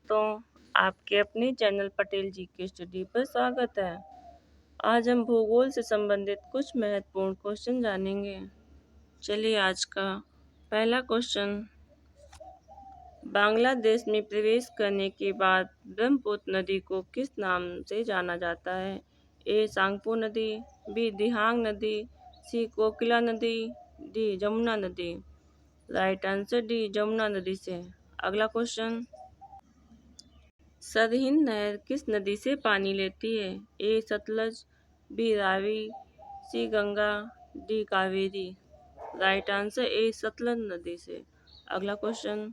दोस्तों, आपके अपने चैनल पटेल जी के स्टडी पर स्वागत है। आज हम भूगोल से संबंधित कुछ महत्वपूर्ण क्वेश्चन जानेंगे। चलिए आज का पहला क्वेश्चन, बांग्लादेश में प्रवेश करने के बाद ब्रह्मपुत्र नदी को किस नाम से जाना जाता है? ए सांगपो नदी, बी दिहांग नदी, सी कोकिला नदी, डी जमुना नदी। राइट आंसर डी जमुना नदी से। अगला क्वेश्चन, सरहिंद नहर किस नदी से पानी लेती है? A Sutlej, B Ravi, C Ganga, D Kaveri. Right answer A Sutlej नदी से। अगला क्वेश्चन,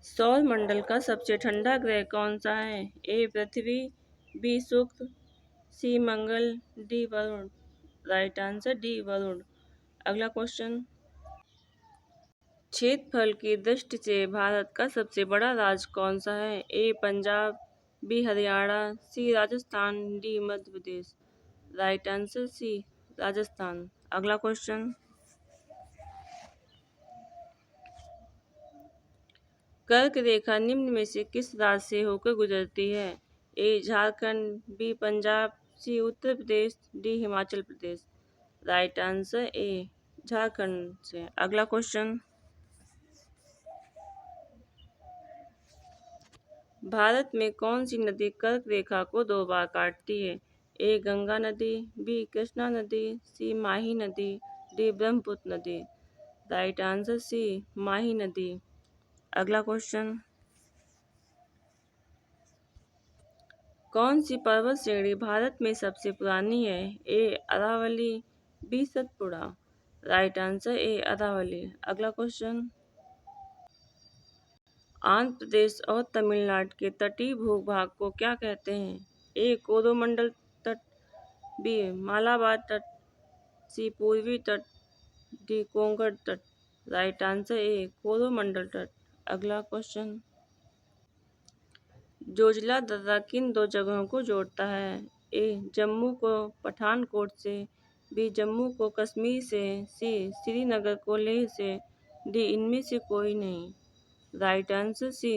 सौर मंडल का सबसे ठंडा ग्रह कौन सा है? ए Prithvi, B Shukra, C Mangal, D Varun. Right answer D Varun. अगला क्वेश्चन, क्षेत्रफल की दृष्टि से भारत का सबसे बड़ा राज्य कौन सा है? A Punjab, B Haryana, C Rajasthan, D Madhya Pradesh. Right answer C Rajasthan. अगला क्वेश्चन, कर्क रेखा निम्न में से किस राज्य से होकर गुजरती है? A Jharkhand, B Punjab, C Uttar Pradesh, D Himachal Pradesh. Right answer A Jharkhand से। अगला क्वेश्चन, भारत में कौन सी नदी कर्क रेखा को 2 बार काटती है? ए गंगा नदी, बी कृष्णा नदी, सी माही नदी, डी ब्रह्मपुत्र नदी। राइट आंसर सी माही नदी। अगला क्वेश्चन, कौन सी पर्वत श्रेणी भारत में सबसे पुरानी है? A Aravalli, B Satpura. Right answer A Aravalli. अगला क्वेश्चन, आंध्र प्रदेश और तमिलनाडु के तटीय भूभाग को क्या कहते हैं? ए कोरोमंडल तट, बी मालाबार तट, सी पूर्वी तट, डी कोंकण तट। राइट आंसर ए कोरोमंडल तट। अगला क्वेश्चन, जोजिला दर्रा किन 2 जगहों को जोड़ता है? ए जम्मू को पठानकोट से, बी जम्मू को कश्मीर से, सी श्रीनगर को लेह से, डी इनमें से कोई नहीं। राइट आंसर सी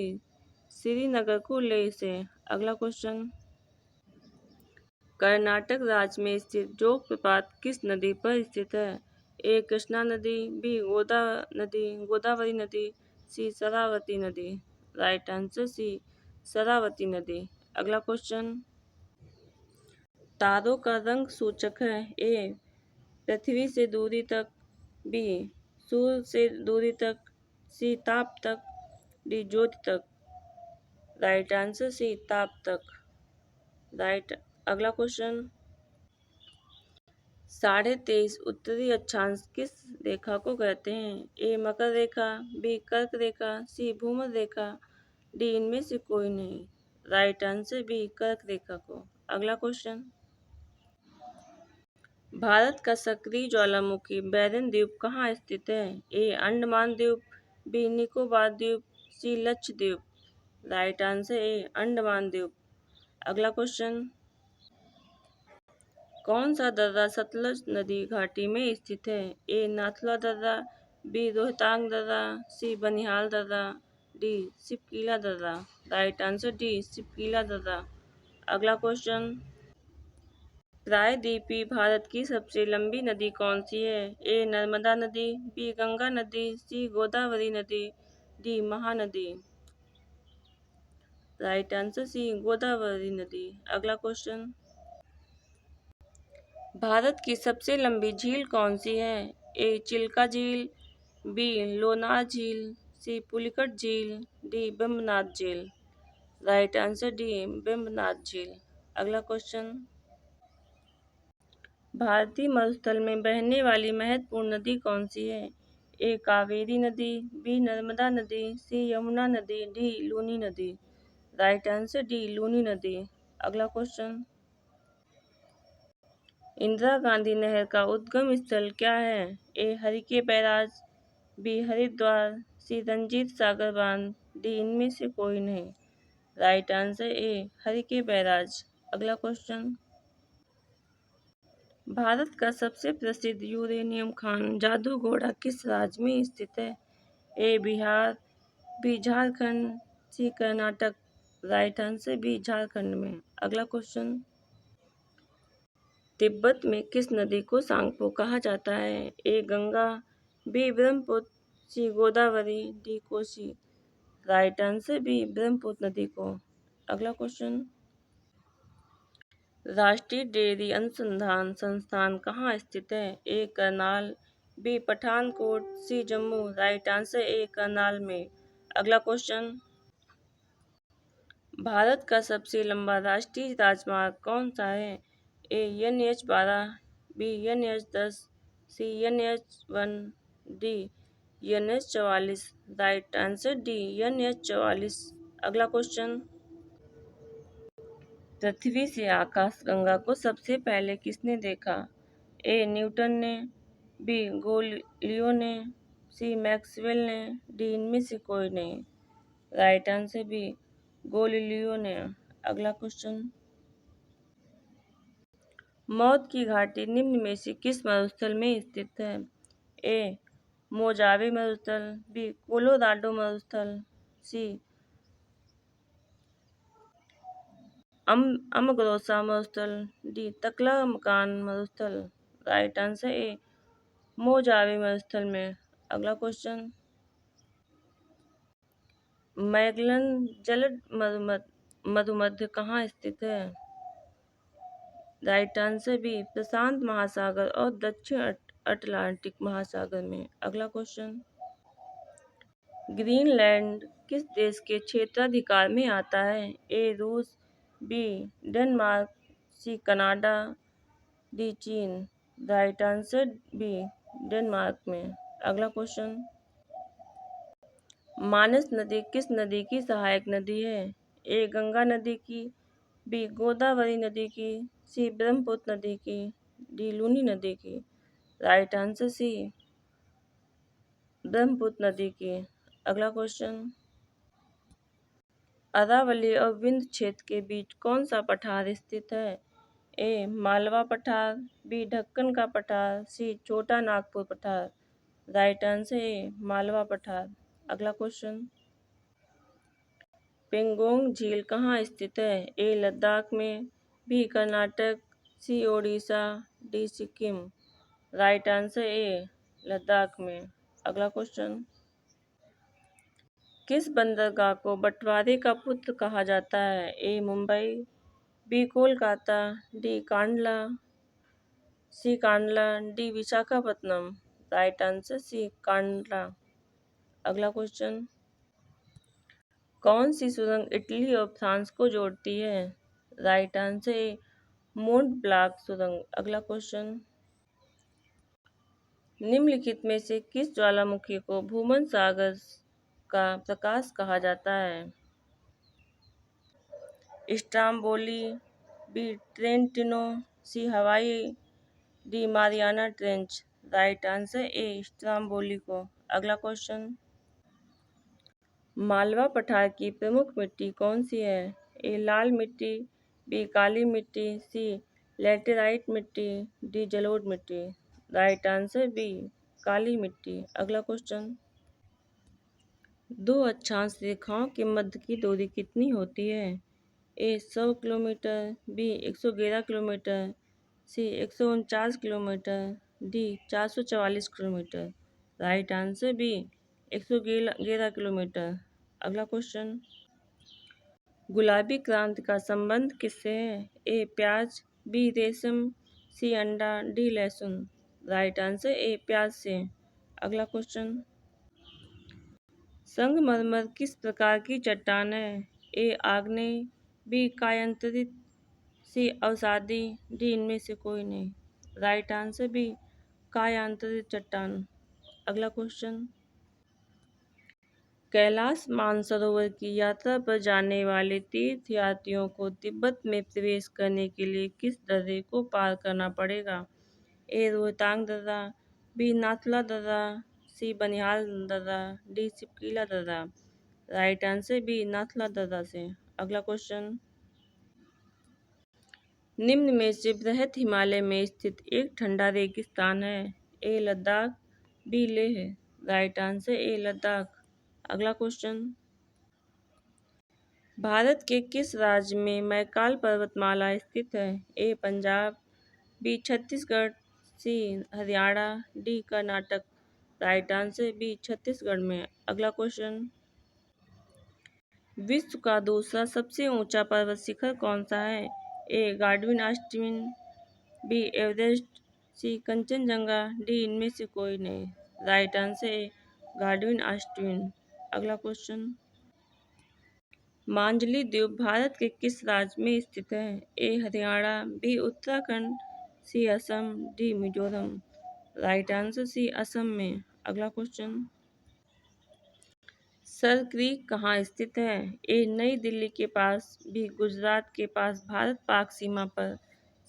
श्रीनगर को लेह से। अगला क्वेश्चन, कर्नाटक राज्य में स्थित जोग प्रपात किस नदी पर स्थित है? ए कृष्णा नदी, बी गोदावरी नदी, सी शरावती नदी। राइट आंसर सी शरावती नदी। अगला क्वेश्चन, तारों का रंग सूचक है? ए पृथ्वी से दूरी तक, बी सूर्य से दूरी तक, सी ताप तक, डी ज्योति तक। राइट आंसर सी ताप तक। राइट। अगला क्वेश्चन, 23.5 उत्तरी अक्षांश किस रेखा को कहते हैं? ए मकर रेखा, बी कर्क रेखा, सी भूमध्य रेखा, डी इनमें से कोई नहीं। राइट आंसर बी कर्क रेखा को। अगला क्वेश्चन, भारत का सक्रिय ज्वालामुखी बैरन द्वीप कहाँ स्थित है? ए अंडमान द्वीप, बी निकोबार द्वीप, C Lakshadweep. Right answer A Andaman द्वीप। अगला क्वेश्चन, कौन सा दर्रा सतलज नदी घाटी में स्थित है? ए नाथुला दर्रा, बी रोहतांग दर्रा, सी बनिहाल दर्रा, डी सिपकीला दर्रा। राइट आंसर डी सिपकीला दर्रा। अगला क्वेश्चन, प्रायद्वीपीय भारत की सबसे लंबी नदी कौन सी है? ए नर्मदा नदी, बी गंगा नदी, सी गोदावरी नदी, D Mahanadi. Right answer C Godavari नदी। अगला क्वेश्चन, भारत की सबसे लंबी झील कौन सी है? ए चिल्का झील, बी लोनार झील, सी पुलिकट झील, डी वेम्बनाथ झील। राइट आंसर डी वेम्बनाथ झील। अगला क्वेश्चन, भारतीय मरुस्थल में बहने वाली महत्वपूर्ण नदी कौन सी है? ए कावेरी नदी, बी नर्मदा नदी, सी यमुना नदी, डी लूनी नदी। राइट आंसर डी लूनी नदी। अगला क्वेश्चन, इंदिरा गांधी नहर का उद्गम स्थल क्या है? ए हरिके बैराज, बी हरिद्वार, सी रंजीत सागर बांध, डी इनमें से कोई नहीं। राइट आंसर ए हरिके बैराज। अगला क्वेश्चन, भारत का सबसे प्रसिद्ध यूरेनियम खान जादूगोड़ा किस राज्य में स्थित है? A Bihar, B Jharkhand, C Karnataka, right answer B Jharkhand में। अगला क्वेश्चन, तिब्बत में किस नदी को सांगपो कहा जाता है? A Ganga, B Brahmaputra, C Godavari, D Kosi. Right answer B Brahmaputra नदी को। अगला क्वेश्चन, राष्ट्रीय डेयरी अनुसंधान संस्थान कहाँ स्थित है? A Karnal, B Pathankot, C Jammu. Right answer A Karnal में। अगला क्वेश्चन, भारत का सबसे लंबा राष्ट्रीय राजमार्ग कौन सा है? ए NH-12, बी NH-10, सी NH-1, D NH-44। Right answer D NH-44। अगला क्वेश्चन, पृथ्वी से आकाशगंगा को सबसे पहले किसने देखा? ए न्यूटन ने, बी गोलियो ने, सी मैक्सवेल ने, डी इनमें से कोई नहीं। राइट आंसर बी गोलिलियो ने। अगला क्वेश्चन, मौत की घाटी निम्न में से किस मरुस्थल में स्थित है? ए मोजावे मरुस्थल, बी कोलोराडो मरुस्थल, सी अमग्रोसा मरुस्थल, डी तकलामकान मरुस्थल। राइट आंसर ए मोजावे मरुस्थल में। अगला क्वेश्चन, मैगलन जलद मधुमध्य कहाँ स्थित है? राइट आंसर बी प्रशांत महासागर और दक्षिण अटलांटिक महासागर में। अगला क्वेश्चन, ग्रीनलैंड किस देश के क्षेत्राधिकार में आता है? ए रूस, B Denmark, C Canada, D चीन। राइट आंसर बी डेनमार्क में। अगला क्वेश्चन, मानस नदी किस नदी की सहायक नदी है? ए गंगा नदी की, बी गोदावरी नदी की, सी ब्रह्मपुत्र नदी की, डी लूनी नदी की। राइट आंसर सी ब्रह्मपुत्र नदी की। अगला क्वेश्चन, अरावली और विंध्य क्षेत्र के बीच कौन सा पठार स्थित है? ए मालवा पठार, बी ढक्कन का पठार, सी छोटा नागपुर पठार। राइट आंसर ए मालवा पठार। अगला क्वेश्चन, पेंगोंग झील कहाँ स्थित है? ए लद्दाख में, B Karnataka, C Odisha, D Sikkim. Right answer A Ladakh में। अगला क्वेश्चन, किस बंदरगाह को बंटवारे का पुत्र कहा जाता है? A Mumbai, B Kolkata, D Kandla, C Kandla, D Visakhapatnam. Right answer C Kandla. अगला क्वेश्चन, कौन सी सुरंग इटली और फ्रांस को जोड़ती है? Right answer A Mont Blanc सुरंग। अगला क्वेश्चन, निम्नलिखित में से किस ज्वालामुखी को भूमध्य सागर का प्रकाश कहा जाता है? स्ट्राम्बोली, बी ट्रेंटिनो, सी हवाई, D Mariana trench. Right answer ए स्ट्राम्बोली को। अगला क्वेश्चन, मालवा पठार की प्रमुख मिट्टी कौन सी है? ए लाल मिट्टी, बी काली मिट्टी, सी लैटेराइट मिट्टी, डी जलोढ़ मिट्टी। राइट आंसर बी काली मिट्टी। अगला क्वेश्चन, दो अक्षांश रेखाओं के मध्य की दूरी कितनी होती है? A 100 kilometre, B 111 kilometre, C 149 kilometre, D 444 kilometre. Right answer B 111 kilometre. अगला क्वेश्चन, गुलाबी क्रांति का संबंध किससे है? ए प्याज, बी रेशम, सी अंडा, डी लहसुन। राइट आंसर ए प्याज से। अगला क्वेश्चन, संगमरमर किस प्रकार की चट्टान है? ए आग्नेय, बी कायांतरित, सी अवसादी, डी इनमें से कोई नहीं। राइट आंसर बी कायांतरित चट्टान। अगला क्वेश्चन, कैलाश मानसरोवर की यात्रा पर जाने वाले तीर्थयात्रियों को तिब्बत में प्रवेश करने के लिए किस दर्रे को पार करना पड़ेगा? ए रोहतांग दर्रा, बी नाथुला दर्रा, सी बनिहाल दर्रा, डी सिपकीला दर्रा। राइट आंसर बी नाथुला दर्रा से। अगला क्वेश्चन, निम्न में से बृहद हिमालय में स्थित एक ठंडा रेगिस्तान है? A Ladakh, B Leh. Right answer A Ladakh. अगला क्वेश्चन, भारत के किस राज्य में मैकाल पर्वतमाला स्थित है? A Punjab, B Chhattisgarh, C Haryana, D Karnataka. Right answer B Chhattisgarh में। अगला क्वेश्चन, विश्व का दूसरा सबसे ऊंचा पर्वत शिखर कौन सा है? A Godwin Austen, B Everest, C Kanchenjunga, D इनमें से कोई नहीं। Right answer A Godwin Austen. अगला क्वेश्चन, मांजली द्वीप भारत के किस राज्य में स्थित है? A Haryana, B Uttarakhand, C Assam, D Mizoram. Right answer C Assam में। अगला क्वेश्चन, सर क्रीक कहाँ स्थित है? ए नई दिल्ली के पास, बी गुजरात के पास भारत पाक सीमा पर,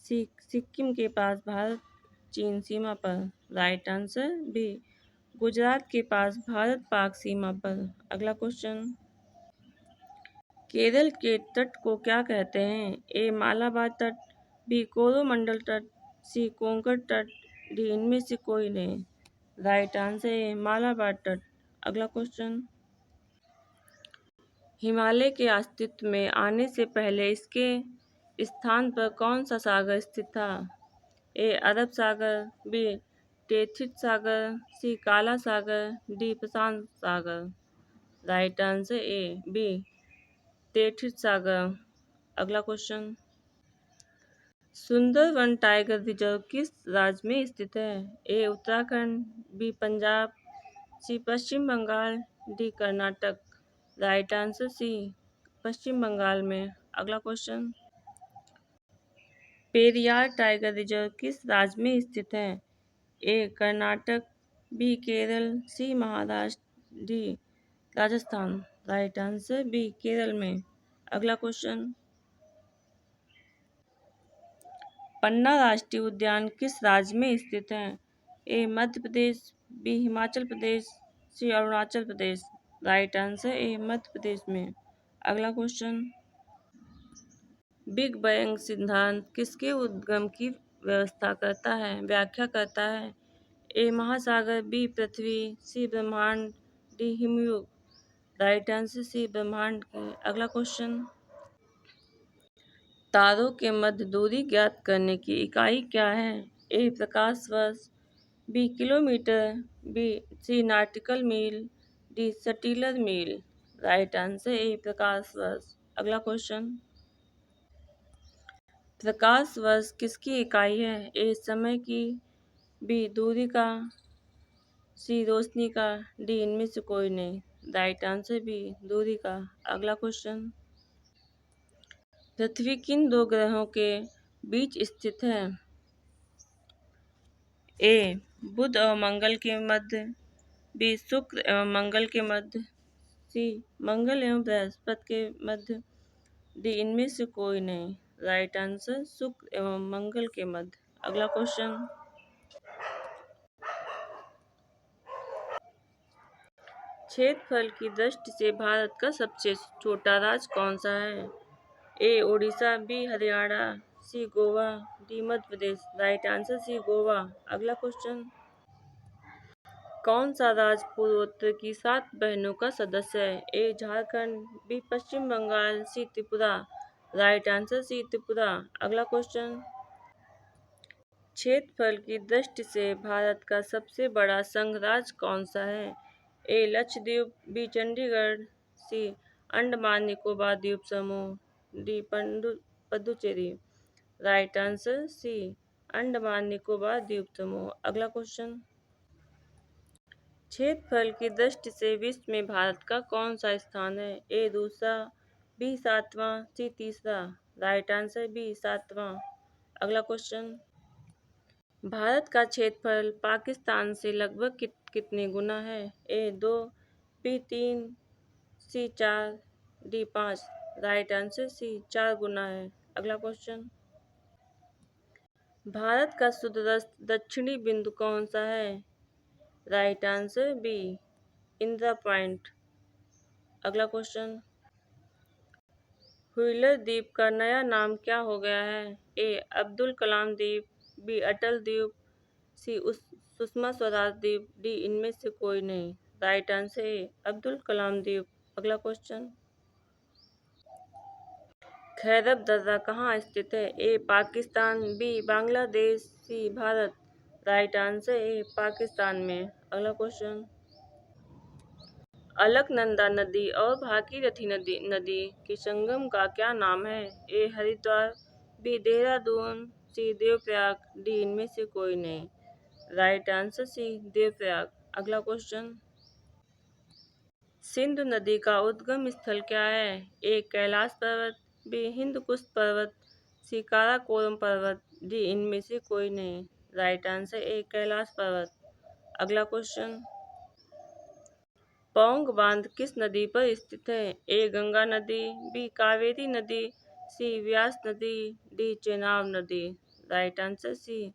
सी सिक्किम के पास भारत चीन सीमा पर। राइट आंसर बी गुजरात के पास भारत पाक सीमा पर। अगला क्वेश्चन, केरल के तट को क्या कहते हैं? ए मालाबार तट, बी कोरोमंडल तट, सी कोंकण तट, डी इनमें से कोई नहीं। राइट आंसर है मालाबार तट। अगला क्वेश्चन, हिमालय के अस्तित्व में आने से पहले इसके स्थान पर कौन सा सागर स्थित था? ए अरब सागर, बी टेथिस सागर, सी काला सागर, डी प्रशांत सागर। Right answer A B Tethys सागर। अगला क्वेश्चन, सुंदरवन टाइगर रिजर्व किस राज्य में स्थित है? A Uttarakhand, B Punjab, C Paschim Bengal, D Karnataka. Right answer C Paschim Bengal में। अगला क्वेश्चन, पेरियार टाइगर रिजर्व किस राज्य में स्थित है? A Karnataka, B Kerala, C Maharashtra, D Rajasthan. Right answer B Kerala में। अगला क्वेश्चन, पन्ना राष्ट्रीय उद्यान किस राज्य में स्थित है? A Madhya Pradesh, B Himachal Pradesh, C Arunachal Pradesh. Right answer A Madhya Pradesh में। अगला क्वेश्चन, बिग बैंग सिद्धांत किसके उद्गम की व्याख्या करता है? ए महासागर, बी पृथ्वी, सी ब्रह्मांड, डी हिमयुग। राइट आंसर सी ब्रह्मांड की। अगला क्वेश्चन, तारों के मध्य दूरी ज्ञात करने की इकाई क्या है? ए प्रकाश वर्ष, B kilometre, B C nautical मील, डी सटीलर मील। राइट आंसर ए प्रकाश वर्ष। अगला क्वेश्चन, प्रकाश वर्ष किसकी इकाई है? ए समय की, बी दूरी का, सी रोशनी का, डी इनमें से कोई नहीं। राइट आंसर बी दूरी का। अगला क्वेश्चन, पृथ्वी किन दो ग्रहों के बीच स्थित है? ए बुध और मंगल के मध्य, बी शुक्र एवं मंगल के मध्य, सी मंगल एवं बृहस्पति के मध्य, डी इनमें से कोई नहीं। राइट आंसर शुक्र एवं मंगल के मध्य। अगला क्वेश्चन, क्षेत्रफल की दृष्टि से भारत का सबसे छोटा राज्य कौन सा है? A Odisha, B Haryana, C Goa, D Madhya Pradesh. Right answer C Goa. अगला क्वेश्चन, कौन सा राज्य पूर्वोत्तर की 7 बहनों का सदस्य है? A Jharkhand, B Paschim Bengal, C Tripura. Right answer C Tripura. अगला क्वेश्चन, क्षेत्रफल की दृष्टि से भारत का सबसे बड़ा संघ राज्य कौन सा है? A Lakshadweep, B Chandigarh, C Andaman Nicobar द्वीप समूह, D Puducherry. Right answer C Andaman Nicobar द्वीप समूह। अगला क्वेश्चन, क्षेत्रफल की दृष्टि से विश्व में भारत का कौन सा स्थान है? ए दूसरा, बी सातवां, सी तीसरा। राइट आंसर बी सातवां। अगला क्वेश्चन, भारत का क्षेत्रफल पाकिस्तान से लगभग कितने गुना है? ए 2, बी 3, सी 4, डी 5। राइट आंसर सी 4 गुना है। अगला क्वेश्चन, भारत का सुदूरस्थ दक्षिणी बिंदु कौन सा है? Right answer B Indira point. अगला क्वेश्चन, व्हीलर द्वीप का नया नाम क्या हो गया है? ए अब्दुल कलाम द्वीप, बी अटल द्वीप, सी सुषमा स्वराज द्वीप, डी इनमें से कोई नहीं। Right answer A Abdul Kalam द्वीप। अगला क्वेश्चन, खैरब दर्रा कहाँ स्थित है? A Pakistan, B Bangladesh, C Bharat. Right answer A Pakistan में। अगला क्वेश्चन, अलकनंदा नदी और भागीरथी नदी के संगम का क्या नाम है? A Haridwar, B Dehradun, C Devprayag, D इनमें से कोई नहीं। Right answer C Devprayag. अगला क्वेश्चन, सिंधु नदी का उद्गम स्थल क्या है? ए कैलाश पर्वत, बी हिंद कुश पर्वत, सी काराकोरम पर्वत, डी इनमें से कोई नहीं। राइट आंसर ए कैलाश पर्वत। अगला क्वेश्चन, पौंग बांध किस नदी पर स्थित है? ए गंगा नदी, बी कावेरी नदी, सी व्यास नदी, डी चेनाब नदी। राइट आंसर सी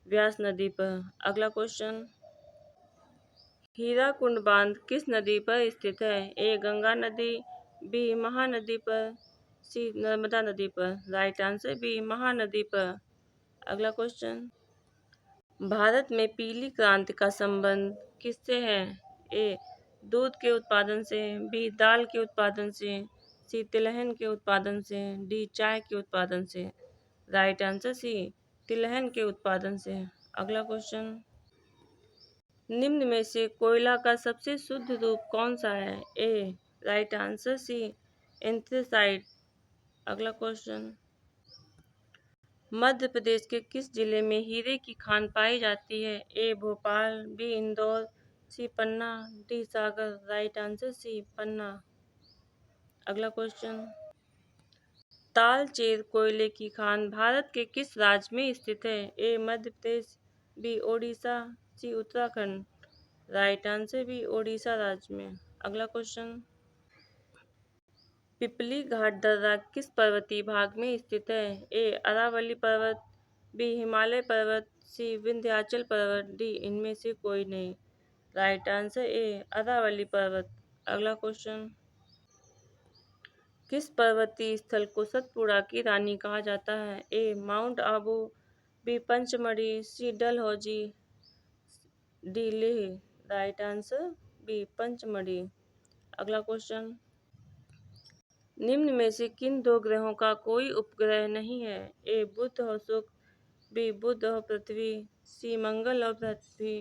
व्यास नदी पर। अगला क्वेश्चन, हीराकुंड बांध किस नदी पर स्थित है? ए गंगा नदी, बी महानदी पर, सी नर्मदा नदी पर। राइट आंसर बी महानदी पर। अगला क्वेश्चन, भारत में पीली क्रांति का संबंध किससे है? ए दूध के उत्पादन से, बी दाल के उत्पादन से, सी तिलहन के उत्पादन से, डी चाय के उत्पादन से। राइट आंसर सी तिलहन के उत्पादन से। अगला क्वेश्चन, निम्न में से कोयला का सबसे शुद्ध रूप कौन सा है? ए राइट आंसर सी एंथ्रेसाइट। अगला क्वेश्चन, मध्य प्रदेश के किस जिले में हीरे की खान पाई जाती है? ए भोपाल, बी इंदौर, सी पन्ना, डी सागर। राइट आंसर सी पन्ना। अगला क्वेश्चन, तालचेर कोयले की खान भारत के किस राज्य में स्थित है? A Madhya Pradesh, B Odisha, C Uttarakhand. Right answer B Odisha राज्य में। अगला क्वेश्चन, पिपली घाट दर्रा किस पर्वतीय भाग में स्थित है? ए अरावली पर्वत, बी हिमालय पर्वत, सी विंध्याचल पर्वत, डी इनमें से कोई नहीं। राइट आंसर ए अरावली पर्वत। अगला क्वेश्चन, किस पर्वतीय स्थल को सतपुड़ा की रानी कहा जाता है? A mount Abu, B Pachmarhi, C Dalhousie, D Leh. Right answer B Pachmarhi. अगला क्वेश्चन, निम्न में से किन दो ग्रहों का कोई उपग्रह नहीं है? ए बुध और शुक्र, बी बुध और पृथ्वी, सी मंगल और पृथ्वी,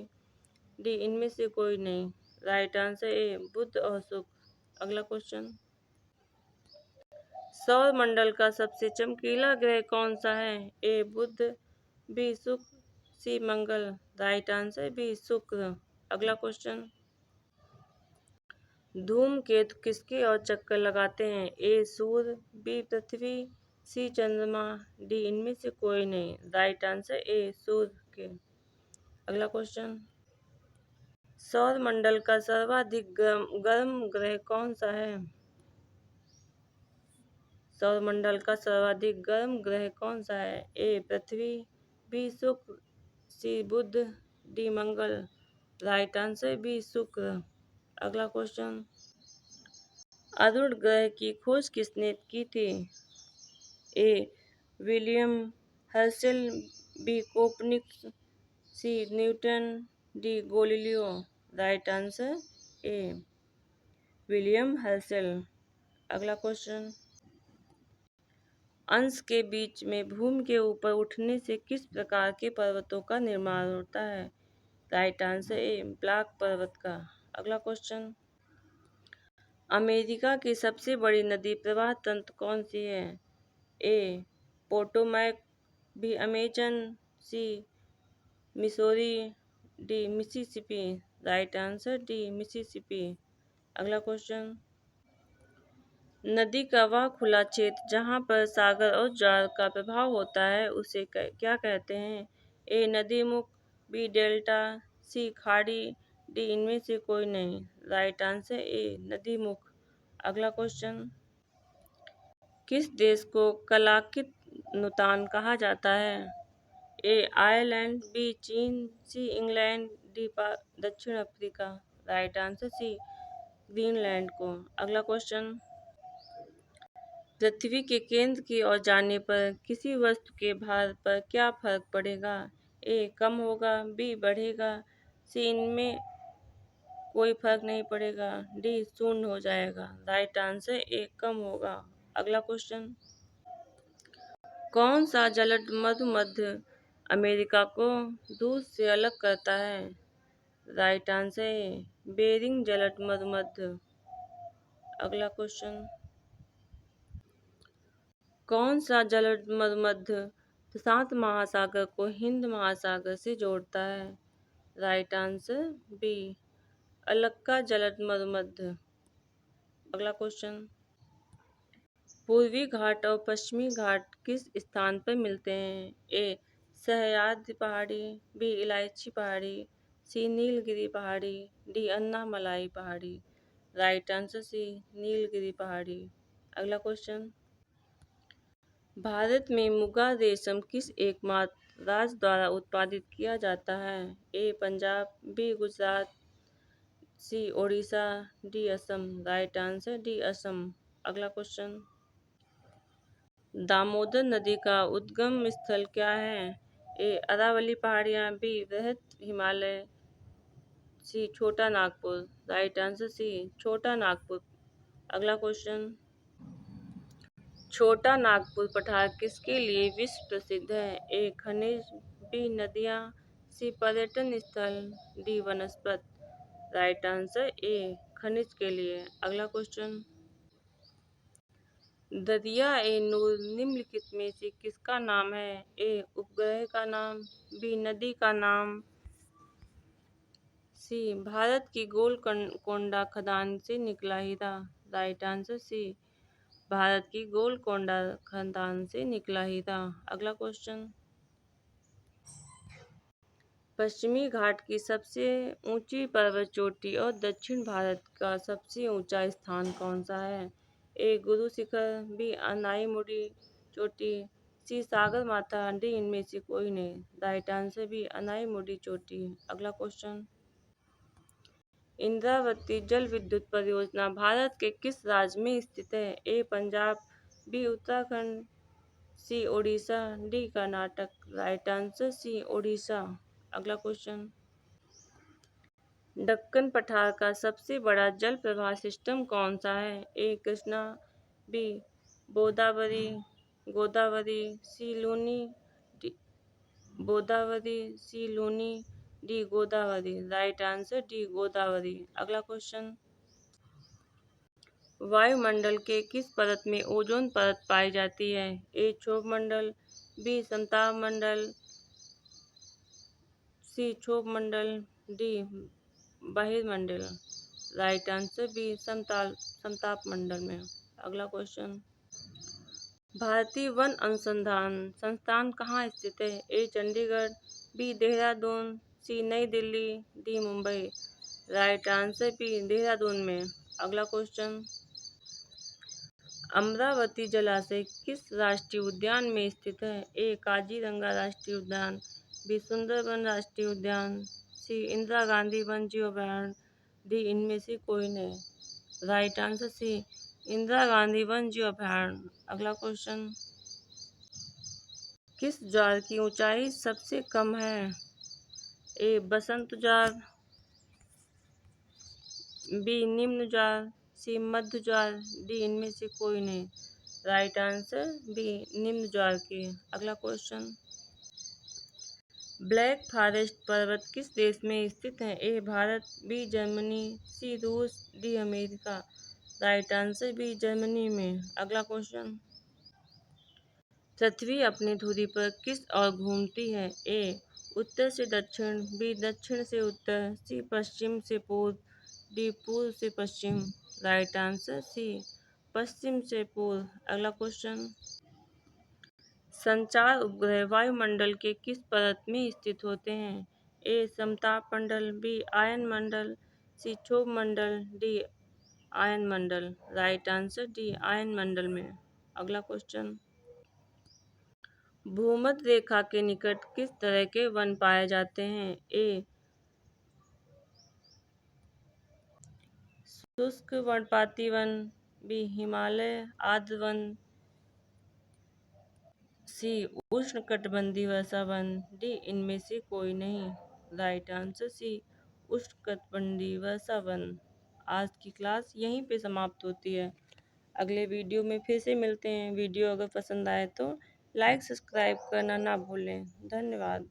डी इनमें से कोई नहीं। राइट आंसर ए बुध और शुक्र। अगला क्वेश्चन, सौर मंडल का सबसे चमकीला ग्रह कौन सा है? ए बुध, बी शुक्र, सी मंगल। राइट आंसर बी शुक्र। अगला क्वेश्चन, धूमकेतु किसके और चक्कर लगाते हैं? ए सूर्य, बी पृथ्वी, सी चंद्रमा, डी इनमें से कोई नहीं। राइट आंसर ए सूर्य के। अगला क्वेश्चन, सौर मंडल का सर्वाधिक गर्म ग्रह कौन सा है? सौर मंडल का सर्वाधिक गर्म ग्रह कौन सा है? ए पृथ्वी, बी शुक्र, सी बुध, डी मंगल। राइट आंसर बी शुक्र। अगला क्वेश्चन, अरुण ग्रह की खोज किसने की थी? A William Herschel, B Copernicus, C Newton, D Galileo. Right answer A William Herschel. अगला क्वेश्चन, अंश के बीच में भूमि के ऊपर उठने से किस प्रकार के पर्वतों का निर्माण होता है? राइट आंसर ए ब्लैक पर्वत का। अगला क्वेश्चन, अमेरिका की सबसे बड़ी नदी प्रवाह तंत्र कौन सी है? A Potomac, B Amazon, C Missouri, D Mississippi. Right answer D Mississippi. अगला क्वेश्चन, नदी का वह खुला क्षेत्र जहाँ पर सागर और ज्वार का प्रभाव होता है उसे क्या कहते हैं? ए नदी मुख, बी डेल्टा, सी खाड़ी, डी इनमें से कोई नहीं। राइट आंसर ए नदी मुख। अगला क्वेश्चन, किस देश को कलाकित नुतान कहा जाता है? ए आयरलैंड, बी चीन, सी इंग्लैंड, डी दक्षिण Africa. Right answer C Greenland को। अगला क्वेश्चन, पृथ्वी के केंद्र की ओर जाने पर किसी वस्तु के भार पर क्या फर्क पड़ेगा? ए कम होगा, बी बढ़ेगा, सी इनमें कोई फर्क नहीं पड़ेगा, डी शून्य हो जाएगा। राइट आंसर ए कम होगा। अगला क्वेश्चन, कौन सा जलद मधु मध्य अमेरिका को दूध से अलग करता है? राइट आंसर है बेरिंग जलद मधु मध्य। अगला क्वेश्चन, कौन सा जलद मधु मध्य प्रशांत महासागर को हिंद महासागर से जोड़ता है? राइट आंसर बी अलक्का जलद मधु मध्य। अगला क्वेश्चन, पूर्वी घाट और पश्चिमी घाट किस स्थान पर मिलते हैं? ए सह्याद्री पहाड़ी, बी इलायची पहाड़ी, सी नीलगिरी पहाड़ी, डी अन्नामलाई पहाड़ी। राइट आंसर सी नीलगिरी पहाड़ी। अगला क्वेश्चन, भारत में मुगा रेशम किस एकमात्र राज्य द्वारा उत्पादित किया जाता है? A Punjab, B Gujarat, C Odisha, D Assam. Right answer D Assam. अगला क्वेश्चन, दामोदर नदी का उद्गम स्थल क्या है? ए अरावली पहाड़ियाँ, बी वृहत हिमालय, सी छोटा नागपुर। राइट आंसर सी छोटा नागपुर। अगला क्वेश्चन, छोटा नागपुर पठार किसके लिए विश्व प्रसिद्ध है? ए खनिज, बी नदियाँ, सी पर्यटन स्थल, डी वनस्पत। राइट आंसर ए खनिज के लिए। अगला क्वेश्चन, दरिया ए नूर निम्नलिखित में से किसका नाम है? ए उपग्रह का नाम, बी नदी का नाम, सी भारत की गोलकोंडा खदान से निकला हीरा। राइट आंसर सी भारत की गोलकोंडा खदान से निकला हीरा। अगला क्वेश्चन, पश्चिमी घाट की सबसे ऊंची पर्वत चोटी और दक्षिण भारत का सबसे ऊंचा स्थान कौन सा है? ए गुरु शिखर, बी अनाईमुड़ी चोटी, सी सागर माथा, डी इनमें से कोई नहीं। राइट आंसर बी अनाईमुड़ी चोटी। अगला क्वेश्चन, इंद्रावती जल विद्युत परियोजना भारत के किस राज्य में स्थित है? A Punjab, B Uttarakhand, C Odisha, D Karnataka. Right answer C Odisha. अगला क्वेश्चन, दक्कन पठार का सबसे बड़ा जल प्रवाह सिस्टम कौन सा है? A Krishna, B Godavari, C Luni, D Godavari. Right answer D Godavari. अगला क्वेश्चन, वायुमंडल के किस परत में ओजोन परत पाई जाती है? ए क्षोभ मंडल, बी संताप मंडल, सी क्षोभ मंडल, डी बहिर्मंडल। राइट आंसर बी समताप मंडल में। अगला क्वेश्चन, भारतीय वन अनुसंधान संस्थान कहाँ स्थित है? A Chandigarh, B Dehradun, C नई Delhi, D Mumbai. Right answer B Dehradun में। अगला क्वेश्चन, अमरावती जलाशय किस राष्ट्रीय उद्यान में स्थित है? ए काजीरंगा राष्ट्रीय उद्यान, बी सुंदरबन राष्ट्रीय उद्यान, सी इंदिरा गांधी वन्यजीव अभयारण्य, डी इनमें से कोई नहीं। Right answer C Indira Gandhi वन्यजीव अभयारण्य। अगला क्वेश्चन, किस ज्वार की ऊंचाई सबसे कम है? ए बसंत ज्वार, बी निम्न ज्वार, सी मध्य ज्वार, डी इनमें से कोई नहीं। राइट आंसर बी निम्न ज्वार की। अगला क्वेश्चन, ब्लैक फॉरेस्ट पर्वत किस देश में स्थित है? A Bharat, B Germany, C रूस, D America. Right answer B Germany में। अगला क्वेश्चन, पृथ्वी अपनी धुरी पर किस ओर घूमती है? ए उत्तर से दक्षिण, बी दक्षिण से उत्तर, सी पश्चिम से पूर्व, डी पूर्व से पश्चिम। राइट आंसर सी पश्चिम से पूर्व। अगला क्वेश्चन, संचार उपग्रह वायुमंडल के किस परत में स्थित होते हैं? ए समताप मंडल, बी आयन मंडल, सी क्षोभ मंडल, डी आयन मंडल। राइट आंसर डी आयन मंडल में। अगला क्वेश्चन, भूमध्य रेखा के निकट किस तरह के वन पाए जाते हैं? ए शुष्क पर्णपाती वन, बी हिमालय आर्द्र वन, सी उष्णकटिबंधीय वर्षा वन, डी इनमें से कोई नहीं। राइट आंसर सी उष्णकटिबंधीय वर्षा वन। आज की क्लास यहीं पे समाप्त होती है। अगले वीडियो में फिर से मिलते हैं। वीडियो अगर पसंद आए तो लाइक सब्सक्राइब करना ना भूलें। धन्यवाद।